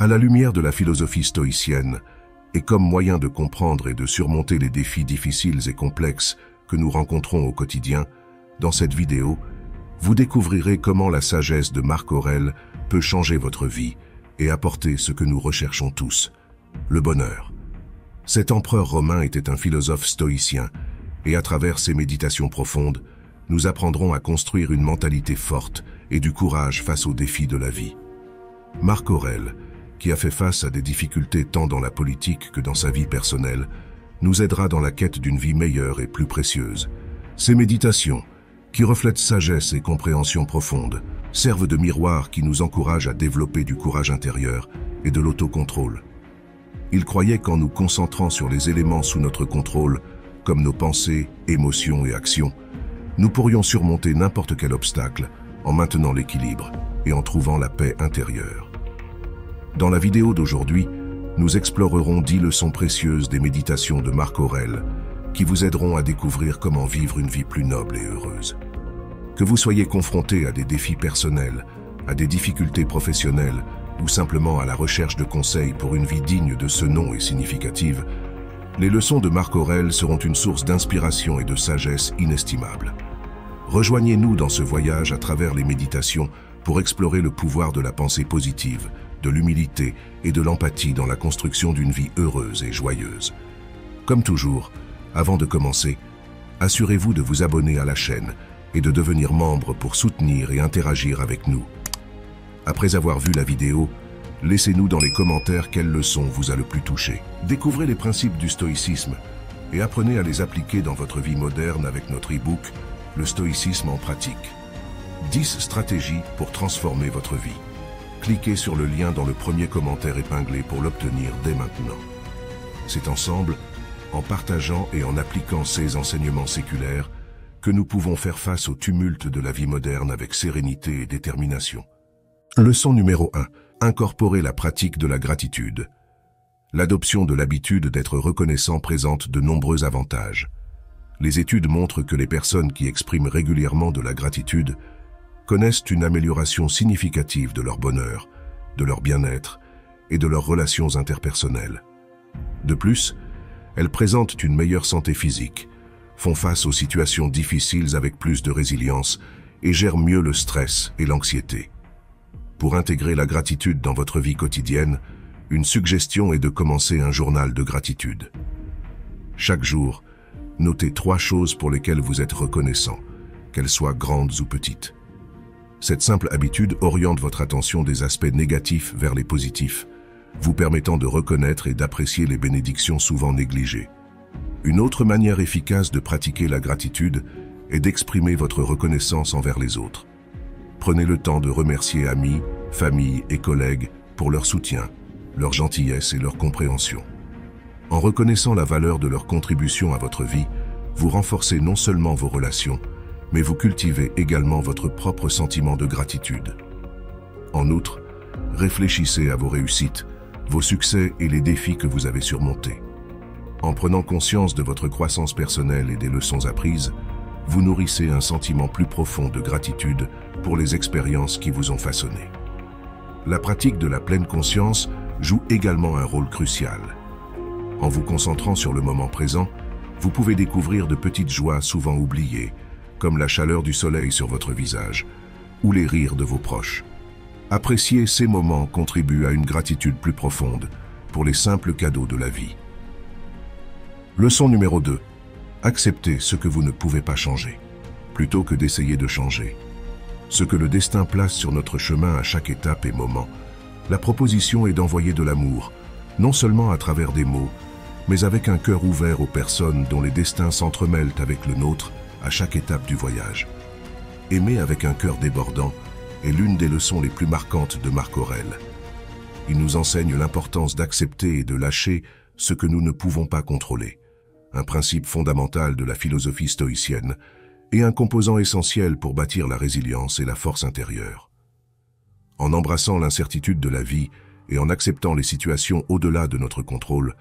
À la lumière de la philosophie stoïcienne, et comme moyen de comprendre et de surmonter les défis difficiles et complexes que nous rencontrons au quotidien, dans cette vidéo, vous découvrirez comment la sagesse de Marc Aurèle peut changer votre vie et apporter ce que nous recherchons tous, le bonheur. Cet empereur romain était un philosophe stoïcien, et à travers ses méditations profondes, nous apprendrons à construire une mentalité forte et du courage face aux défis de la vie. Marc Aurèle, qui a fait face à des difficultés tant dans la politique que dans sa vie personnelle, nous aidera dans la quête d'une vie meilleure et plus précieuse. Ces méditations, qui reflètent sagesse et compréhension profonde, servent de miroir qui nous encourage à développer du courage intérieur et de l'autocontrôle. Il croyait qu'en nous concentrant sur les éléments sous notre contrôle, comme nos pensées, émotions et actions, nous pourrions surmonter n'importe quel obstacle en maintenant l'équilibre et en trouvant la paix intérieure. Dans la vidéo d'aujourd'hui, nous explorerons 10 leçons précieuses des méditations de Marc Aurèle qui vous aideront à découvrir comment vivre une vie plus noble et heureuse. Que vous soyez confronté à des défis personnels, à des difficultés professionnelles ou simplement à la recherche de conseils pour une vie digne de ce nom et significative, les leçons de Marc Aurèle seront une source d'inspiration et de sagesse inestimable. Rejoignez-nous dans ce voyage à travers les méditations pour explorer le pouvoir de la pensée positive, de l'humilité et de l'empathie dans la construction d'une vie heureuse et joyeuse. Comme toujours, avant de commencer, assurez-vous de vous abonner à la chaîne et de devenir membre pour soutenir et interagir avec nous. Après avoir vu la vidéo, laissez-nous dans les commentaires quelle leçon vous a le plus touché. Découvrez les principes du stoïcisme et apprenez à les appliquer dans votre vie moderne avec notre e-book « Le stoïcisme en pratique ». 10 stratégies pour transformer votre vie. Cliquez sur le lien dans le premier commentaire épinglé pour l'obtenir dès maintenant. C'est ensemble, en partageant et en appliquant ces enseignements séculaires, que nous pouvons faire face au tumulte de la vie moderne avec sérénité et détermination. Leçon numéro 1. Incorporer la pratique de la gratitude. L'adoption de l'habitude d'être reconnaissant présente de nombreux avantages. Les études montrent que les personnes qui expriment régulièrement de la gratitude connaissent une amélioration significative de leur bonheur, de leur bien-être et de leurs relations interpersonnelles. De plus, elles présentent une meilleure santé physique, font face aux situations difficiles avec plus de résilience et gèrent mieux le stress et l'anxiété. Pour intégrer la gratitude dans votre vie quotidienne, une suggestion est de commencer un journal de gratitude. Chaque jour, notez 3 choses pour lesquelles vous êtes reconnaissant, qu'elles soient grandes ou petites. Cette simple habitude oriente votre attention des aspects négatifs vers les positifs, vous permettant de reconnaître et d'apprécier les bénédictions souvent négligées. Une autre manière efficace de pratiquer la gratitude est d'exprimer votre reconnaissance envers les autres. Prenez le temps de remercier amis, famille et collègues pour leur soutien, leur gentillesse et leur compréhension. En reconnaissant la valeur de leur contribution à votre vie, vous renforcez non seulement vos relations, mais vous cultivez également votre propre sentiment de gratitude. En outre, réfléchissez à vos réussites, vos succès et les défis que vous avez surmontés. En prenant conscience de votre croissance personnelle et des leçons apprises, vous nourrissez un sentiment plus profond de gratitude pour les expériences qui vous ont façonné. La pratique de la pleine conscience joue également un rôle crucial. En vous concentrant sur le moment présent, vous pouvez découvrir de petites joies souvent oubliées, comme la chaleur du soleil sur votre visage ou les rires de vos proches. Apprécier ces moments contribue à une gratitude plus profonde pour les simples cadeaux de la vie. Leçon numéro 2. Acceptez ce que vous ne pouvez pas changer, plutôt que d'essayer de changer. Ce que le destin place sur notre chemin à chaque étape et moment, la proposition est d'envoyer de l'amour, non seulement à travers des mots, mais avec un cœur ouvert aux personnes dont les destins s'entremêlent avec le nôtre à chaque étape du voyage. Aimer avec un cœur débordant est l'une des leçons les plus marquantes de Marc Aurèle. Il nous enseigne l'importance d'accepter et de lâcher ce que nous ne pouvons pas contrôler, un principe fondamental de la philosophie stoïcienne et un composant essentiel pour bâtir la résilience et la force intérieure. En embrassant l'incertitude de la vie et en acceptant les situations au-delà de notre contrôle,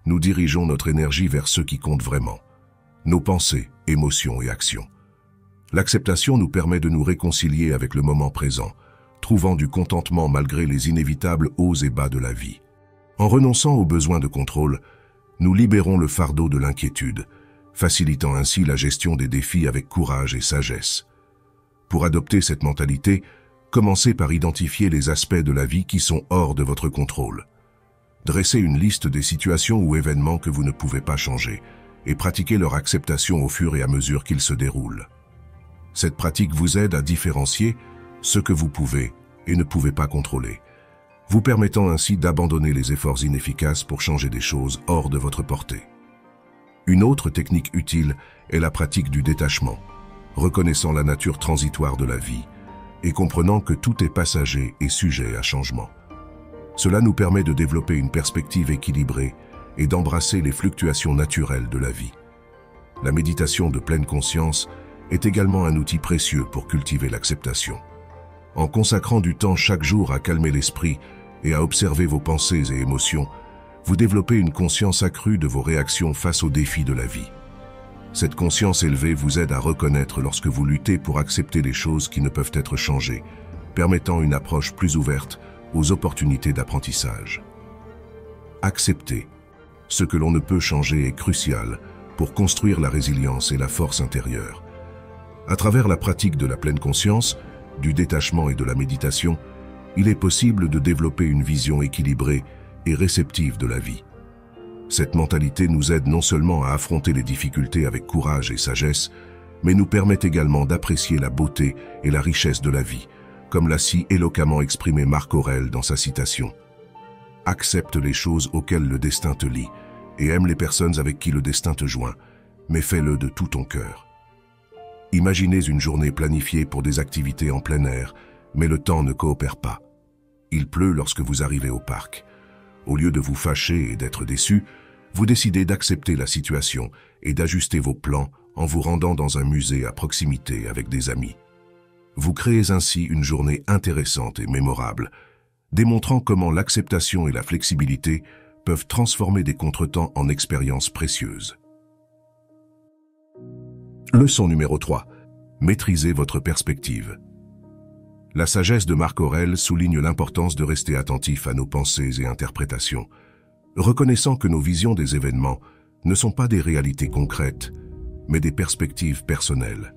nous dirigeons notre énergie vers ce qui compte vraiment, nos pensées, émotions et actions. L'acceptation nous permet de nous réconcilier avec le moment présent, trouvant du contentement malgré les inévitables hauts et bas de la vie. En renonçant au besoin de contrôle, nous libérons le fardeau de l'inquiétude, facilitant ainsi la gestion des défis avec courage et sagesse. Pour adopter cette mentalité, commencez par identifier les aspects de la vie qui sont hors de votre contrôle. Dressez une liste des situations ou événements que vous ne pouvez pas changer et pratiquez leur acceptation au fur et à mesure qu'ils se déroulent. Cette pratique vous aide à différencier ce que vous pouvez et ne pouvez pas contrôler, vous permettant ainsi d'abandonner les efforts inefficaces pour changer des choses hors de votre portée. Une autre technique utile est la pratique du détachement, reconnaissant la nature transitoire de la vie et comprenant que tout est passager et sujet à changement. Cela nous permet de développer une perspective équilibrée et d'embrasser les fluctuations naturelles de la vie. La méditation de pleine conscience est également un outil précieux pour cultiver l'acceptation. En consacrant du temps chaque jour à calmer l'esprit et à observer vos pensées et émotions, vous développez une conscience accrue de vos réactions face aux défis de la vie. Cette conscience élevée vous aide à reconnaître lorsque vous luttez pour accepter les choses qui ne peuvent être changées, permettant une approche plus ouverte aux opportunités d'apprentissage. Accepter ce que l'on ne peut changer est crucial pour construire la résilience et la force intérieure. À travers la pratique de la pleine conscience, du détachement et de la méditation, il est possible de développer une vision équilibrée et réceptive de la vie. Cette mentalité nous aide non seulement à affronter les difficultés avec courage et sagesse, mais nous permet également d'apprécier la beauté et la richesse de la vie, comme l'a si éloquemment exprimé Marc Aurèle dans sa citation. « Accepte les choses auxquelles le destin te lie et aime les personnes avec qui le destin te joint, mais fais-le de tout ton cœur. » Imaginez une journée planifiée pour des activités en plein air, mais le temps ne coopère pas. Il pleut lorsque vous arrivez au parc. Au lieu de vous fâcher et d'être déçu, vous décidez d'accepter la situation et d'ajuster vos plans en vous rendant dans un musée à proximité avec des amis. Vous créez ainsi une journée intéressante et mémorable, démontrant comment l'acceptation et la flexibilité peuvent transformer des contretemps en expériences précieuses. Leçon numéro 3. Maîtrisez votre perspective. La sagesse de Marc Aurèle souligne l'importance de rester attentif à nos pensées et interprétations, reconnaissant que nos visions des événements ne sont pas des réalités concrètes, mais des perspectives personnelles.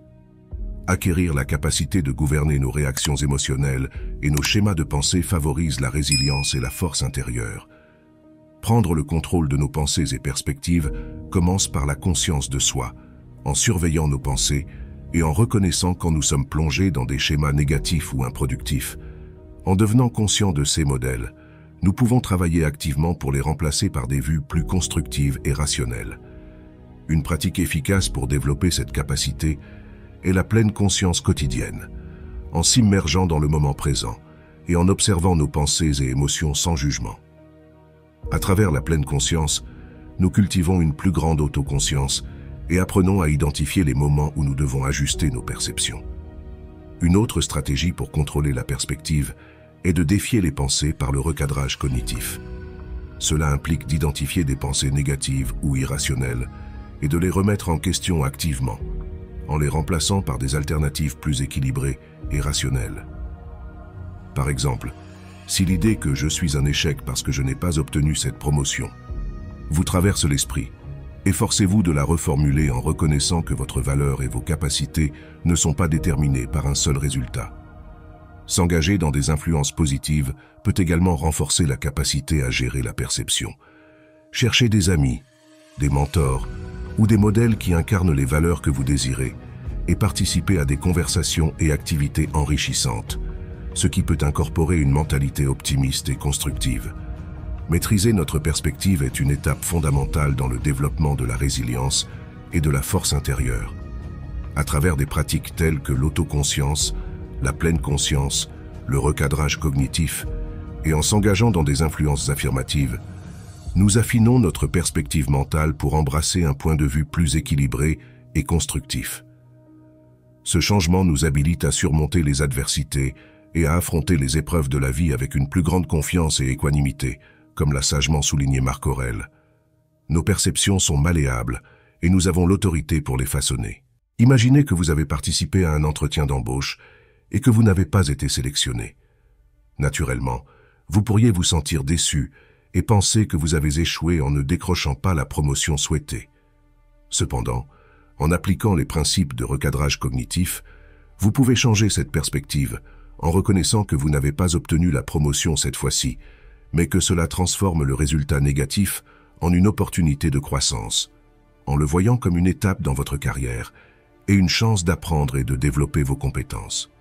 Acquérir la capacité de gouverner nos réactions émotionnelles et nos schémas de pensée favorise la résilience et la force intérieure. Prendre le contrôle de nos pensées et perspectives commence par la conscience de soi, en surveillant nos pensées et en reconnaissant quand nous sommes plongés dans des schémas négatifs ou improductifs. En devenant conscients de ces modèles, nous pouvons travailler activement pour les remplacer par des vues plus constructives et rationnelles. Une pratique efficace pour développer cette capacité est la pleine conscience quotidienne, en s'immergeant dans le moment présent et en observant nos pensées et émotions sans jugement. À travers la pleine conscience, nous cultivons une plus grande autoconscience et apprenons à identifier les moments où nous devons ajuster nos perceptions. Une autre stratégie pour contrôler la perspective est de défier les pensées par le recadrage cognitif. Cela implique d'identifier des pensées négatives ou irrationnelles et de les remettre en question activement, en les remplaçant par des alternatives plus équilibrées et rationnelles. Par exemple, si l'idée que je suis un échec parce que je n'ai pas obtenu cette promotion vous traverse l'esprit, efforcez-vous de la reformuler en reconnaissant que votre valeur et vos capacités ne sont pas déterminées par un seul résultat. S'engager dans des influences positives peut également renforcer la capacité à gérer la perception. Cherchez des amis, des mentors ou des modèles qui incarnent les valeurs que vous désirez et participez à des conversations et activités enrichissantes, ce qui peut incorporer une mentalité optimiste et constructive. Maîtriser notre perspective est une étape fondamentale dans le développement de la résilience et de la force intérieure. À travers des pratiques telles que l'autoconscience, la pleine conscience, le recadrage cognitif, et en s'engageant dans des influences affirmatives, nous affinons notre perspective mentale pour embrasser un point de vue plus équilibré et constructif. Ce changement nous habilite à surmonter les adversités et à affronter les épreuves de la vie avec une plus grande confiance et équanimité, comme l'a sagement souligné Marc Aurèle. Nos perceptions sont malléables et nous avons l'autorité pour les façonner. Imaginez que vous avez participé à un entretien d'embauche et que vous n'avez pas été sélectionné. Naturellement, vous pourriez vous sentir déçu et penser que vous avez échoué en ne décrochant pas la promotion souhaitée. Cependant, en appliquant les principes de recadrage cognitif, vous pouvez changer cette perspective en reconnaissant que vous n'avez pas obtenu la promotion cette fois-ci, mais que cela transforme le résultat négatif en une opportunité de croissance, en le voyant comme une étape dans votre carrière et une chance d'apprendre et de développer vos compétences.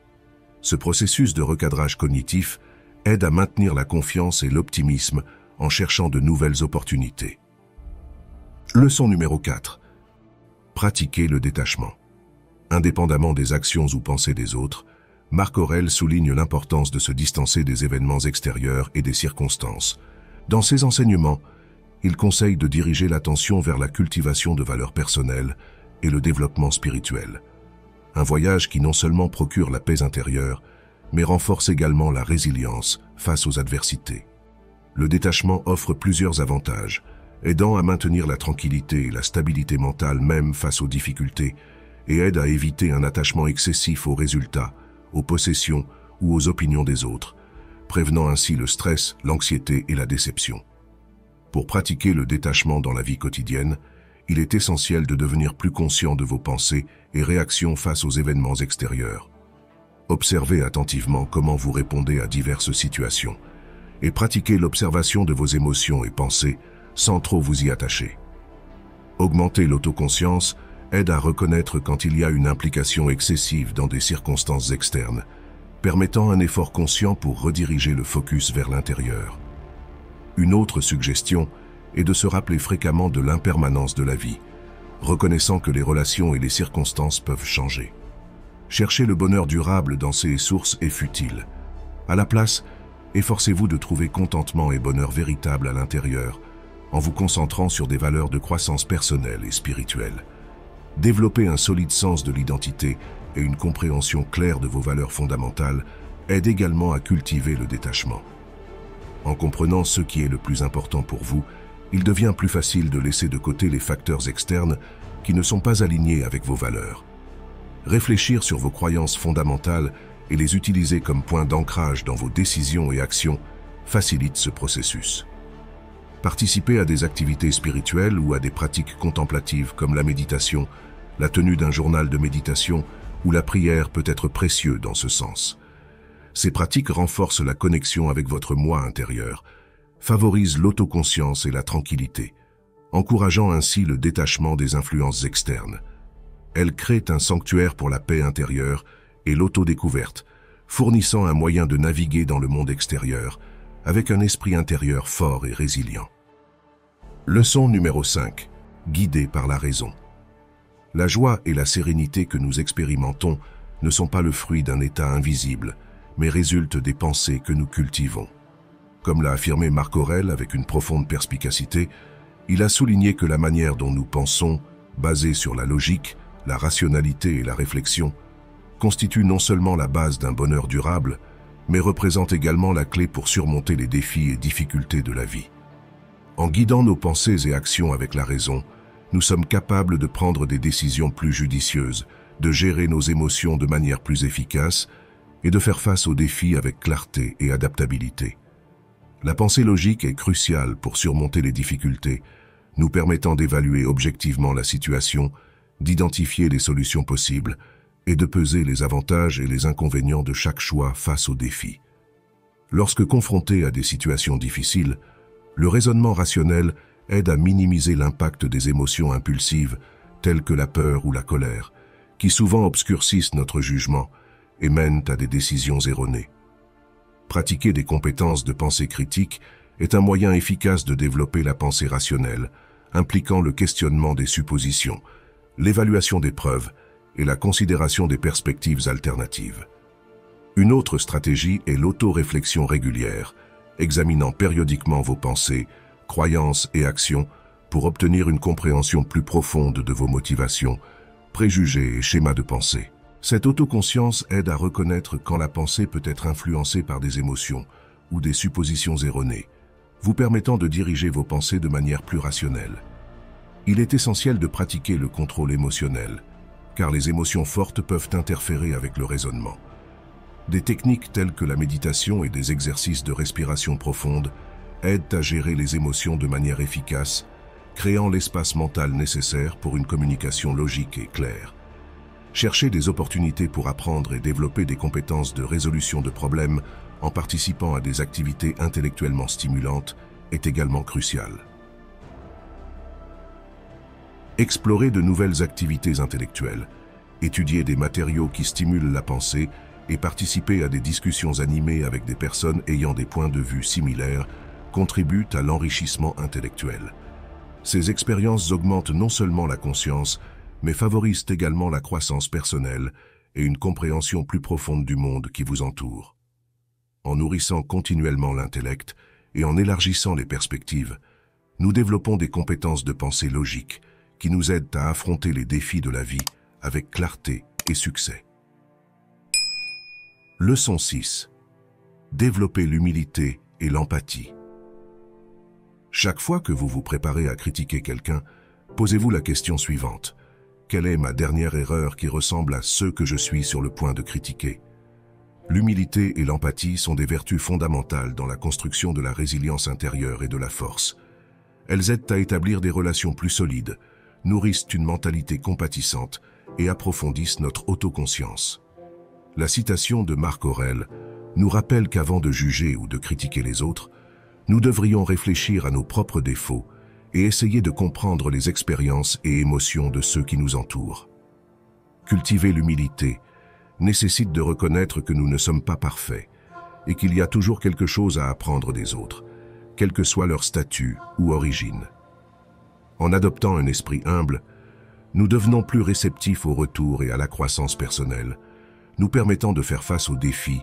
Ce processus de recadrage cognitif aide à maintenir la confiance et l'optimisme en cherchant de nouvelles opportunités. Leçon numéro 4. Pratiquez le détachement. Indépendamment des actions ou pensées des autres, Marc Aurèle souligne l'importance de se distancer des événements extérieurs et des circonstances. Dans ses enseignements, il conseille de diriger l'attention vers la cultivation de valeurs personnelles et le développement spirituel. Un voyage qui non seulement procure la paix intérieure, mais renforce également la résilience face aux adversités. Le détachement offre plusieurs avantages, aidant à maintenir la tranquillité et la stabilité mentale même face aux difficultés, et aide à éviter un attachement excessif aux résultats, aux possessions ou aux opinions des autres, prévenant ainsi le stress, l'anxiété et la déception. Pour pratiquer le détachement dans la vie quotidienne, il est essentiel de devenir plus conscient de vos pensées et réactions face aux événements extérieurs. Observez attentivement comment vous répondez à diverses situations et pratiquez l'observation de vos émotions et pensées sans trop vous y attacher. Augmenter l'autoconscience aide à reconnaître quand il y a une implication excessive dans des circonstances externes, permettant un effort conscient pour rediriger le focus vers l'intérieur. Une autre suggestion est de se rappeler fréquemment de l'impermanence de la vie, reconnaissant que les relations et les circonstances peuvent changer. Chercher le bonheur durable dans ses sources est futile. À la place, efforcez-vous de trouver contentement et bonheur véritable à l'intérieur, en vous concentrant sur des valeurs de croissance personnelle et spirituelle. Développer un solide sens de l'identité et une compréhension claire de vos valeurs fondamentales aide également à cultiver le détachement. En comprenant ce qui est le plus important pour vous, il devient plus facile de laisser de côté les facteurs externes qui ne sont pas alignés avec vos valeurs. Réfléchir sur vos croyances fondamentales et les utiliser comme point d'ancrage dans vos décisions et actions facilite ce processus. Participer à des activités spirituelles ou à des pratiques contemplatives comme la méditation, la tenue d'un journal de méditation ou la prière peut être précieux dans ce sens. Ces pratiques renforcent la connexion avec votre moi intérieur, favorisent l'autoconscience et la tranquillité, encourageant ainsi le détachement des influences externes. Elles créent un sanctuaire pour la paix intérieure et l'autodécouverte, fournissant un moyen de naviguer dans le monde extérieur avec un esprit intérieur fort et résilient. Leçon numéro 5. Guidé par la raison. La joie et la sérénité que nous expérimentons ne sont pas le fruit d'un état invisible, mais résultent des pensées que nous cultivons. Comme l'a affirmé Marc Aurèle avec une profonde perspicacité, il a souligné que la manière dont nous pensons, basée sur la logique, la rationalité et la réflexion, constitue non seulement la base d'un bonheur durable, mais représente également la clé pour surmonter les défis et difficultés de la vie. En guidant nos pensées et actions avec la raison, nous sommes capables de prendre des décisions plus judicieuses, de gérer nos émotions de manière plus efficace et de faire face aux défis avec clarté et adaptabilité. La pensée logique est cruciale pour surmonter les difficultés, nous permettant d'évaluer objectivement la situation, d'identifier les solutions possibles et de peser les avantages et les inconvénients de chaque choix face aux défis. Lorsque confronté à des situations difficiles, le raisonnement rationnel aide à minimiser l'impact des émotions impulsives telles que la peur ou la colère, qui souvent obscurcissent notre jugement et mènent à des décisions erronées. Pratiquer des compétences de pensée critique est un moyen efficace de développer la pensée rationnelle, impliquant le questionnement des suppositions, l'évaluation des preuves et la considération des perspectives alternatives. Une autre stratégie est l'auto-réflexion régulière, examinant périodiquement vos pensées, croyances et actions pour obtenir une compréhension plus profonde de vos motivations, préjugés et schémas de pensée. Cette autoconscience aide à reconnaître quand la pensée peut être influencée par des émotions ou des suppositions erronées, vous permettant de diriger vos pensées de manière plus rationnelle. Il est essentiel de pratiquer le contrôle émotionnel, car les émotions fortes peuvent interférer avec le raisonnement. Des techniques telles que la méditation et des exercices de respiration profonde aident à gérer les émotions de manière efficace, créant l'espace mental nécessaire pour une communication logique et claire. Chercher des opportunités pour apprendre et développer des compétences de résolution de problèmes en participant à des activités intellectuellement stimulantes est également crucial. Explorer de nouvelles activités intellectuelles, étudier des matériaux qui stimulent la pensée et participer à des discussions animées avec des personnes ayant des points de vue similaires contribuent à l'enrichissement intellectuel. Ces expériences augmentent non seulement la conscience, mais favorisent également la croissance personnelle et une compréhension plus profonde du monde qui vous entoure. En nourrissant continuellement l'intellect et en élargissant les perspectives, nous développons des compétences de pensée logique qui nous aident à affronter les défis de la vie avec clarté et succès. Leçon 6. Développer l'humilité et l'empathie. Chaque fois que vous vous préparez à critiquer quelqu'un, posez-vous la question suivante. Quelle est ma dernière erreur qui ressemble à ce que je suis sur le point de critiquer? L'humilité et l'empathie sont des vertus fondamentales dans la construction de la résilience intérieure et de la force. Elles aident à établir des relations plus solides, nourrissent une mentalité compatissante et approfondissent notre autoconscience. La citation de Marc Aurèle nous rappelle qu'avant de juger ou de critiquer les autres, nous devrions réfléchir à nos propres défauts et essayer de comprendre les expériences et émotions de ceux qui nous entourent. Cultiver l'humilité nécessite de reconnaître que nous ne sommes pas parfaits et qu'il y a toujours quelque chose à apprendre des autres, quel que soit leur statut ou origine. En adoptant un esprit humble, nous devenons plus réceptifs au retour et à la croissance personnelle, nous permettant de faire face aux défis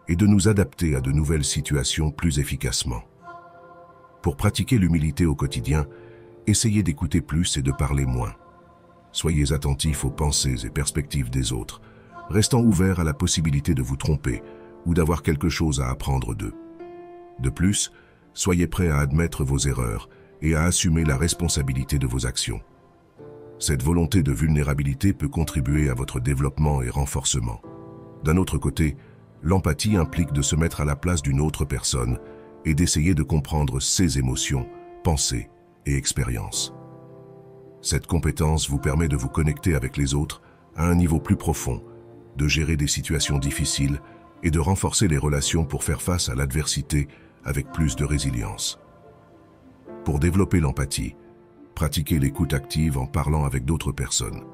et de nous adapter à de nouvelles situations plus efficacement. Pour pratiquer l'humilité au quotidien, essayez d'écouter plus et de parler moins. Soyez attentifs aux pensées et perspectives des autres, restant ouverts à la possibilité de vous tromper ou d'avoir quelque chose à apprendre d'eux. De plus, soyez prêts à admettre vos erreurs et à assumer la responsabilité de vos actions. Cette volonté de vulnérabilité peut contribuer à votre développement et renforcement. D'un autre côté, l'empathie implique de se mettre à la place d'une autre personne et d'essayer de comprendre ses émotions, pensées et expériences. Cette compétence vous permet de vous connecter avec les autres à un niveau plus profond, de gérer des situations difficiles et de renforcer les relations pour faire face à l'adversité avec plus de résilience. Pour développer l'empathie, pratiquez l'écoute active en parlant avec d'autres personnes.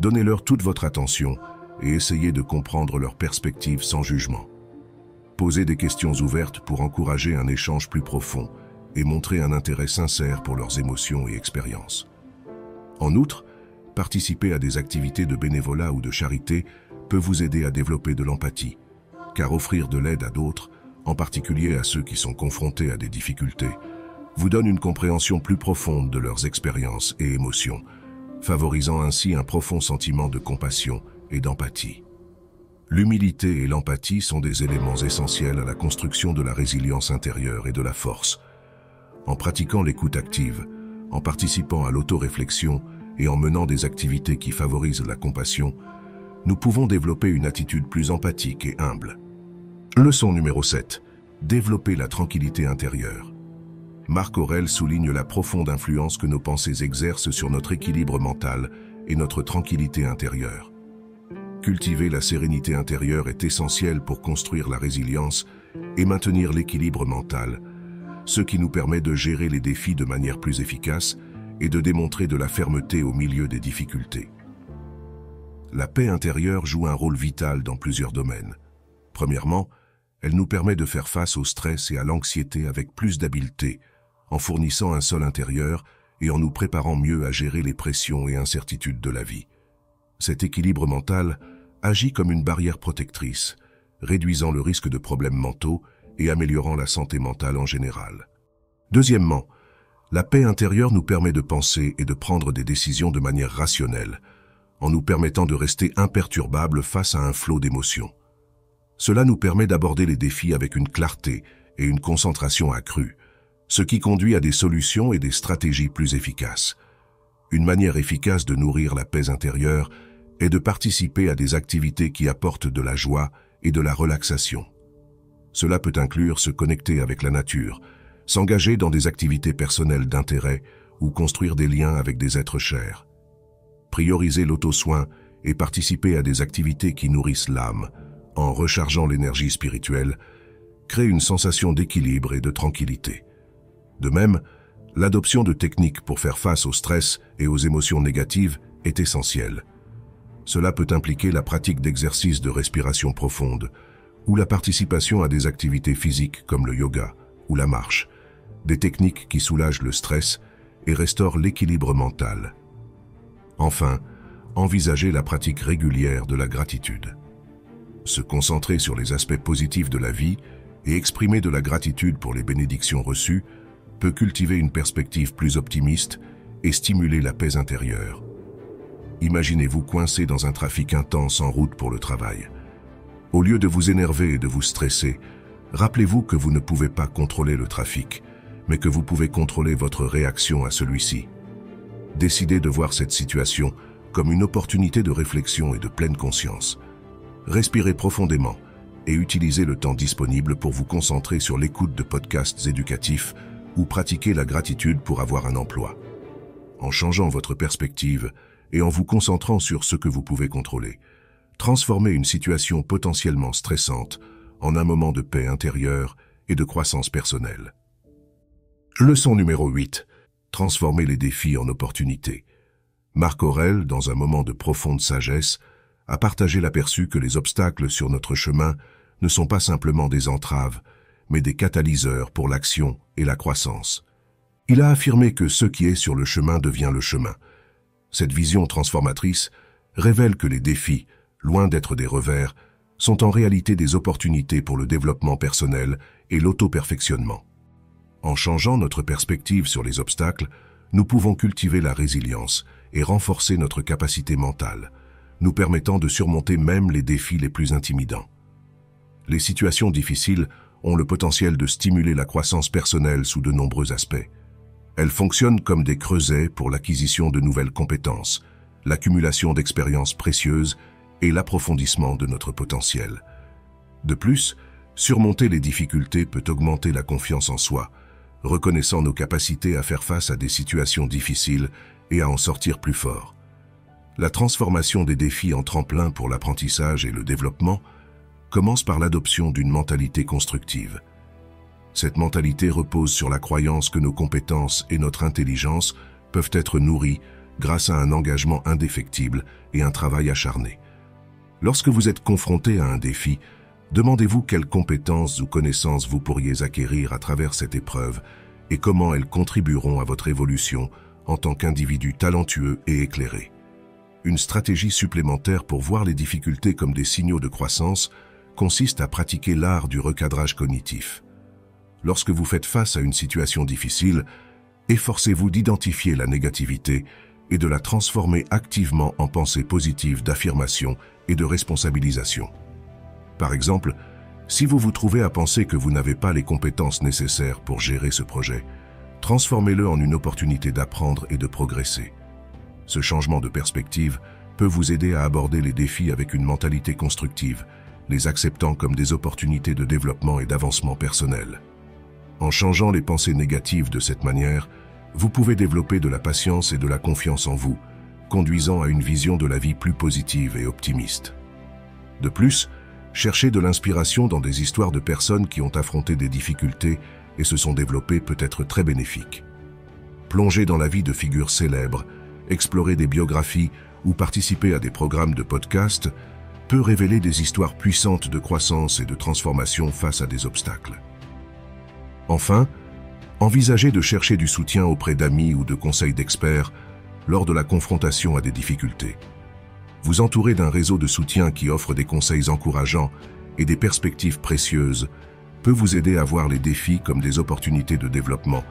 Donnez-leur toute votre attention et essayez de comprendre leurs perspectives sans jugement. Posez des questions ouvertes pour encourager un échange plus profond et montrer un intérêt sincère pour leurs émotions et expériences. En outre, participer à des activités de bénévolat ou de charité peut vous aider à développer de l'empathie, car offrir de l'aide à d'autres, en particulier à ceux qui sont confrontés à des difficultés, vous donne une compréhension plus profonde de leurs expériences et émotions, favorisant ainsi un profond sentiment de compassion et d'empathie. L'humilité et l'empathie sont des éléments essentiels à la construction de la résilience intérieure et de la force. En pratiquant l'écoute active, en participant à l'autoréflexion et en menant des activités qui favorisent la compassion, nous pouvons développer une attitude plus empathique et humble. Leçon numéro 7. Développer la tranquillité intérieure. Marc Aurèle souligne la profonde influence que nos pensées exercent sur notre équilibre mental et notre tranquillité intérieure. Cultiver la sérénité intérieure est essentiel pour construire la résilience et maintenir l'équilibre mental, ce qui nous permet de gérer les défis de manière plus efficace et de démontrer de la fermeté au milieu des difficultés. La paix intérieure joue un rôle vital dans plusieurs domaines. Premièrement, elle nous permet de faire face au stress et à l'anxiété avec plus d'habileté, en fournissant un sol intérieur et en nous préparant mieux à gérer les pressions et incertitudes de la vie. Cet équilibre mental agit comme une barrière protectrice, réduisant le risque de problèmes mentaux et améliorant la santé mentale en général. Deuxièmement, la paix intérieure nous permet de penser et de prendre des décisions de manière rationnelle, en nous permettant de rester imperturbables face à un flot d'émotions. Cela nous permet d'aborder les défis avec une clarté et une concentration accrue, ce qui conduit à des solutions et des stratégies plus efficaces. Une manière efficace de nourrir la paix intérieure est de participer à des activités qui apportent de la joie et de la relaxation. Cela peut inclure se connecter avec la nature, s'engager dans des activités personnelles d'intérêt ou construire des liens avec des êtres chers. Prioriser l'auto-soin et participer à des activités qui nourrissent l'âme, en rechargeant l'énergie spirituelle, crée une sensation d'équilibre et de tranquillité. De même, l'adoption de techniques pour faire face au stress et aux émotions négatives est essentielle. Cela peut impliquer la pratique d'exercices de respiration profonde ou la participation à des activités physiques comme le yoga ou la marche, des techniques qui soulagent le stress et restaurent l'équilibre mental. Enfin, envisager la pratique régulière de la gratitude. Se concentrer sur les aspects positifs de la vie et exprimer de la gratitude pour les bénédictions reçues peut cultiver une perspective plus optimiste et stimuler la paix intérieure. Imaginez-vous coincé dans un trafic intense en route pour le travail. Au lieu de vous énerver et de vous stresser, rappelez-vous que vous ne pouvez pas contrôler le trafic, mais que vous pouvez contrôler votre réaction à celui-ci. Décidez de voir cette situation comme une opportunité de réflexion et de pleine conscience. Respirez profondément et utilisez le temps disponible pour vous concentrer sur l'écoute de podcasts éducatifs ou pratiquer la gratitude pour avoir un emploi. En changeant votre perspective et en vous concentrant sur ce que vous pouvez contrôler, transformez une situation potentiellement stressante en un moment de paix intérieure et de croissance personnelle. Leçon numéro 8. Transformer les défis en opportunités. Marc Aurèle, dans un moment de profonde sagesse, a partagé l'aperçu que les obstacles sur notre chemin ne sont pas simplement des entraves, mais des catalyseurs pour l'action et la croissance. Il a affirmé que ce qui est sur le chemin devient le chemin. Cette vision transformatrice révèle que les défis, loin d'être des revers, sont en réalité des opportunités pour le développement personnel et l'auto-perfectionnement. En changeant notre perspective sur les obstacles, nous pouvons cultiver la résilience et renforcer notre capacité mentale, nous permettant de surmonter même les défis les plus intimidants. Les situations difficiles ont le potentiel de stimuler la croissance personnelle sous de nombreux aspects. Elles fonctionnent comme des creusets pour l'acquisition de nouvelles compétences, l'accumulation d'expériences précieuses et l'approfondissement de notre potentiel. De plus, surmonter les difficultés peut augmenter la confiance en soi, reconnaissant nos capacités à faire face à des situations difficiles et à en sortir plus fort. La transformation des défis en tremplin pour l'apprentissage et le développement commence par l'adoption d'une mentalité constructive. Cette mentalité repose sur la croyance que nos compétences et notre intelligence peuvent être nourries grâce à un engagement indéfectible et un travail acharné. Lorsque vous êtes confronté à un défi, demandez-vous quelles compétences ou connaissances vous pourriez acquérir à travers cette épreuve et comment elles contribueront à votre évolution en tant qu'individu talentueux et éclairé. Une stratégie supplémentaire pour voir les difficultés comme des signaux de croissance consiste à pratiquer l'art du recadrage cognitif. Lorsque vous faites face à une situation difficile, efforcez-vous d'identifier la négativité et de la transformer activement en pensée positive d'affirmation et de responsabilisation. Par exemple, si vous vous trouvez à penser que vous n'avez pas les compétences nécessaires pour gérer ce projet, transformez-le en une opportunité d'apprendre et de progresser. Ce changement de perspective peut vous aider à aborder les défis avec une mentalité constructive, les acceptant comme des opportunités de développement et d'avancement personnel. En changeant les pensées négatives de cette manière, vous pouvez développer de la patience et de la confiance en vous, conduisant à une vision de la vie plus positive et optimiste. De plus, chercher de l'inspiration dans des histoires de personnes qui ont affronté des difficultés et se sont développées peut être très bénéfique. Plonger dans la vie de figures célèbres, explorer des biographies ou participer à des programmes de podcast peut révéler des histoires puissantes de croissance et de transformation face à des obstacles. Enfin, envisagez de chercher du soutien auprès d'amis ou de conseils d'experts lors de la confrontation à des difficultés. Vous entourer d'un réseau de soutien qui offre des conseils encourageants et des perspectives précieuses peut vous aider à voir les défis comme des opportunités de développement,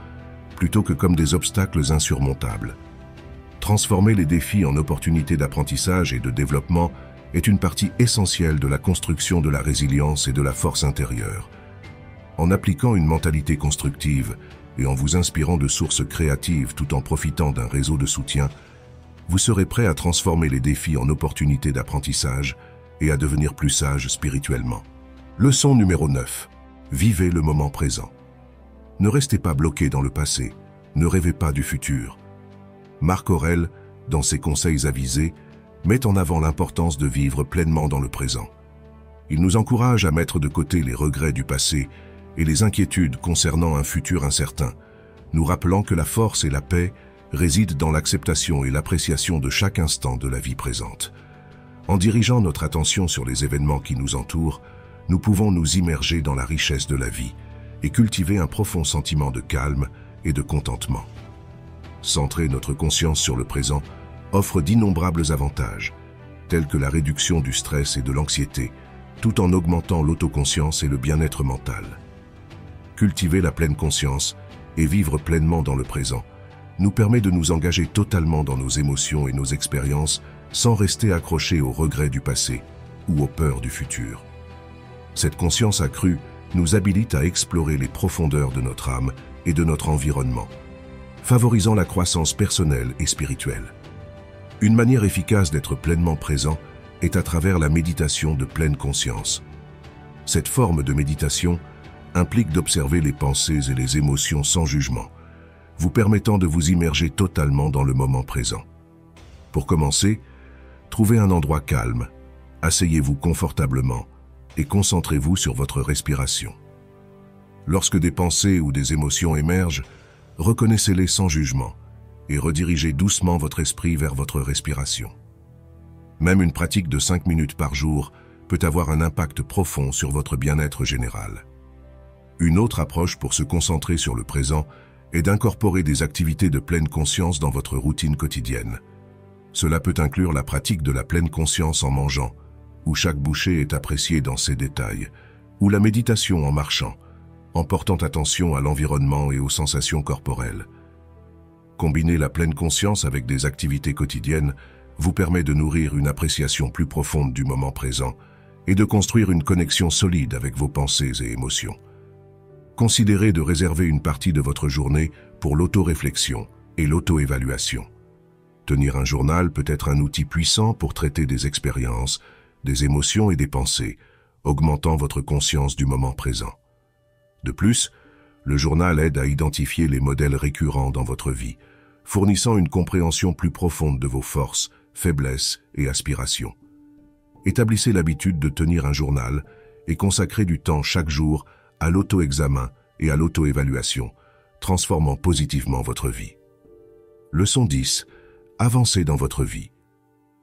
plutôt que comme des obstacles insurmontables. Transformer les défis en opportunités d'apprentissage et de développement est une partie essentielle de la construction de la résilience et de la force intérieure. En appliquant une mentalité constructive et en vous inspirant de sources créatives tout en profitant d'un réseau de soutien, vous serez prêt à transformer les défis en opportunités d'apprentissage et à devenir plus sage spirituellement. Leçon numéro 9. Vivez le moment présent. Ne restez pas bloqué dans le passé, ne rêvez pas du futur. Marc Aurèle, dans ses conseils avisés, met en avant l'importance de vivre pleinement dans le présent. Il nous encourage à mettre de côté les regrets du passé et les inquiétudes concernant un futur incertain, nous rappelant que la force et la paix résident dans l'acceptation et l'appréciation de chaque instant de la vie présente. En dirigeant notre attention sur les événements qui nous entourent, nous pouvons nous immerger dans la richesse de la vie et cultiver un profond sentiment de calme et de contentement. Centrer notre conscience sur le présent offre d'innombrables avantages, tels que la réduction du stress et de l'anxiété, tout en augmentant l'autoconscience et le bien-être mental. Cultiver la pleine conscience et vivre pleinement dans le présent nous permet de nous engager totalement dans nos émotions et nos expériences sans rester accrochés aux regrets du passé ou aux peurs du futur. Cette conscience accrue nous habilite à explorer les profondeurs de notre âme et de notre environnement, favorisant la croissance personnelle et spirituelle. Une manière efficace d'être pleinement présent est à travers la méditation de pleine conscience. Cette forme de méditation implique d'observer les pensées et les émotions sans jugement, vous permettant de vous immerger totalement dans le moment présent. Pour commencer, trouvez un endroit calme, asseyez-vous confortablement et concentrez-vous sur votre respiration. Lorsque des pensées ou des émotions émergent, reconnaissez-les sans jugement et redirigez doucement votre esprit vers votre respiration. Même une pratique de 5 minutes par jour peut avoir un impact profond sur votre bien-être général. Une autre approche pour se concentrer sur le présent est d'incorporer des activités de pleine conscience dans votre routine quotidienne. Cela peut inclure la pratique de la pleine conscience en mangeant, où chaque bouchée est appréciée dans ses détails, ou la méditation en marchant, en portant attention à l'environnement et aux sensations corporelles. Combiner la pleine conscience avec des activités quotidiennes vous permet de nourrir une appréciation plus profonde du moment présent et de construire une connexion solide avec vos pensées et émotions. Considérez de réserver une partie de votre journée pour l'auto-réflexion et l'auto-évaluation. Tenir un journal peut être un outil puissant pour traiter des expériences, des émotions et des pensées, augmentant votre conscience du moment présent. De plus, le journal aide à identifier les modèles récurrents dans votre vie, fournissant une compréhension plus profonde de vos forces, faiblesses et aspirations. Établissez l'habitude de tenir un journal et consacrez du temps chaque jour à l'auto-examen et à l'auto-évaluation, transformant positivement votre vie. Leçon 10. Avancez dans votre vie.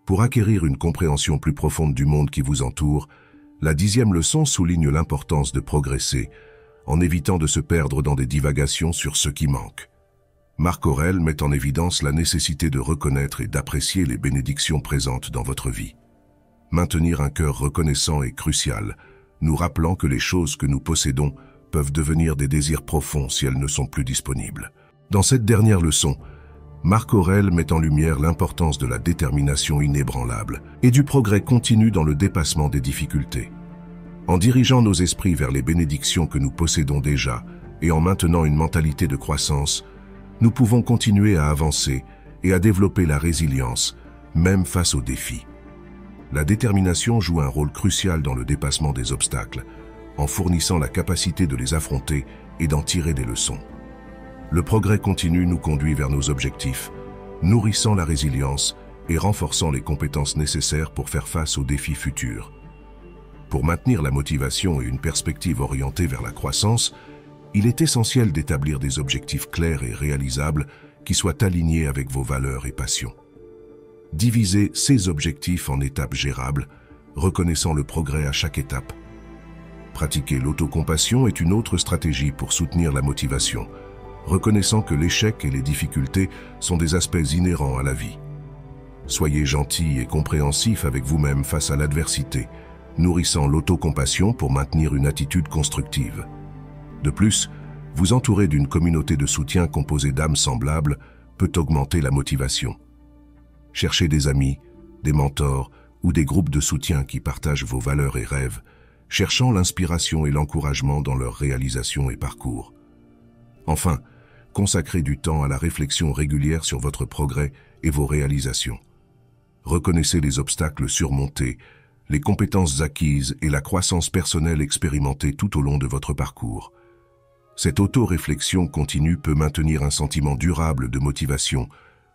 Pour acquérir une compréhension plus profonde du monde qui vous entoure, la 10e leçon souligne l'importance de progresser, en évitant de se perdre dans des divagations sur ce qui manque. Marc Aurèle met en évidence la nécessité de reconnaître et d'apprécier les bénédictions présentes dans votre vie. Maintenir un cœur reconnaissant est crucial, nous rappelant que les choses que nous possédons peuvent devenir des désirs profonds si elles ne sont plus disponibles. Dans cette dernière leçon, Marc Aurèle met en lumière l'importance de la détermination inébranlable et du progrès continu dans le dépassement des difficultés. En dirigeant nos esprits vers les bénédictions que nous possédons déjà et en maintenant une mentalité de croissance, nous pouvons continuer à avancer et à développer la résilience, même face aux défis. La détermination joue un rôle crucial dans le dépassement des obstacles, en fournissant la capacité de les affronter et d'en tirer des leçons. Le progrès continu nous conduit vers nos objectifs, nourrissant la résilience et renforçant les compétences nécessaires pour faire face aux défis futurs. Pour maintenir la motivation et une perspective orientée vers la croissance, il est essentiel d'établir des objectifs clairs et réalisables qui soient alignés avec vos valeurs et passions. Divisez ces objectifs en étapes gérables, reconnaissant le progrès à chaque étape. Pratiquer l'autocompassion est une autre stratégie pour soutenir la motivation, reconnaissant que l'échec et les difficultés sont des aspects inhérents à la vie. Soyez gentil et compréhensif avec vous-même face à l'adversité, nourrissant l'autocompassion pour maintenir une attitude constructive. De plus, vous entourer d'une communauté de soutien composée d'âmes semblables peut augmenter la motivation. Cherchez des amis, des mentors ou des groupes de soutien qui partagent vos valeurs et rêves, cherchant l'inspiration et l'encouragement dans leur réalisation et parcours. Enfin, consacrez du temps à la réflexion régulière sur votre progrès et vos réalisations. Reconnaissez les obstacles surmontés, les compétences acquises et la croissance personnelle expérimentée tout au long de votre parcours. Cette auto-réflexion continue peut maintenir un sentiment durable de motivation,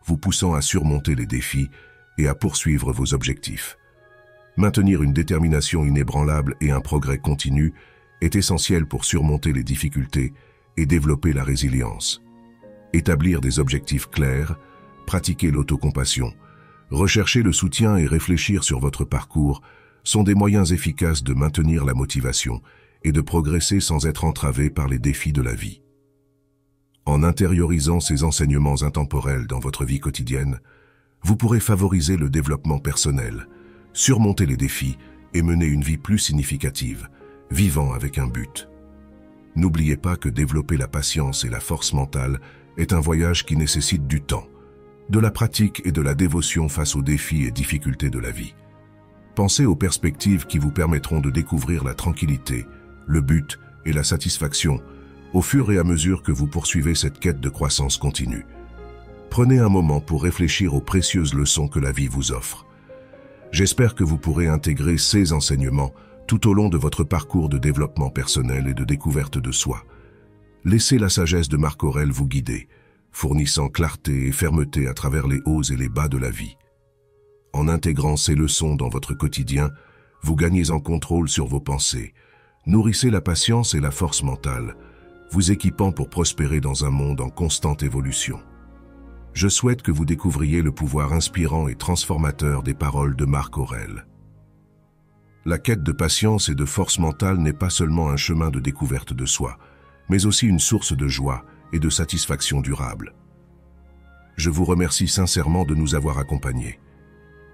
vous poussant à surmonter les défis et à poursuivre vos objectifs. Maintenir une détermination inébranlable et un progrès continu est essentiel pour surmonter les difficultés et développer la résilience. Établir des objectifs clairs, pratiquer l'autocompassion, rechercher le soutien et réfléchir sur votre parcours sont des moyens efficaces de maintenir la motivation et de progresser sans être entravé par les défis de la vie. En intériorisant ces enseignements intemporels dans votre vie quotidienne, vous pourrez favoriser le développement personnel, surmonter les défis et mener une vie plus significative, vivant avec un but. N'oubliez pas que développer la patience et la force mentale est un voyage qui nécessite du temps, de la pratique et de la dévotion face aux défis et difficultés de la vie. Pensez aux perspectives qui vous permettront de découvrir la tranquillité, le but et la satisfaction au fur et à mesure que vous poursuivez cette quête de croissance continue. Prenez un moment pour réfléchir aux précieuses leçons que la vie vous offre. J'espère que vous pourrez intégrer ces enseignements tout au long de votre parcours de développement personnel et de découverte de soi. Laissez la sagesse de Marc Aurèle vous guider, fournissant clarté et fermeté à travers les hauts et les bas de la vie. En intégrant ces leçons dans votre quotidien, vous gagnez en contrôle sur vos pensées, nourrissez la patience et la force mentale, vous équipant pour prospérer dans un monde en constante évolution. Je souhaite que vous découvriez le pouvoir inspirant et transformateur des paroles de Marc Aurèle. La quête de patience et de force mentale n'est pas seulement un chemin de découverte de soi, mais aussi une source de joie et de satisfaction durable. Je vous remercie sincèrement de nous avoir accompagnés.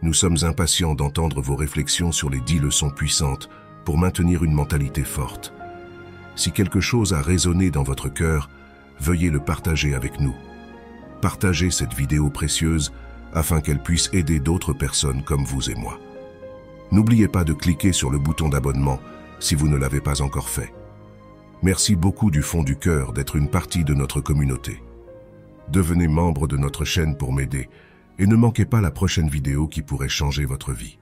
Nous sommes impatients d'entendre vos réflexions sur les 10 leçons puissantes pour maintenir une mentalité forte. Si quelque chose a résonné dans votre cœur, veuillez le partager avec nous. Partagez cette vidéo précieuse afin qu'elle puisse aider d'autres personnes comme vous et moi. N'oubliez pas de cliquer sur le bouton d'abonnement si vous ne l'avez pas encore fait. Merci beaucoup du fond du cœur d'être une partie de notre communauté. Devenez membre de notre chaîne pour m'aider et ne manquez pas la prochaine vidéo qui pourrait changer votre vie.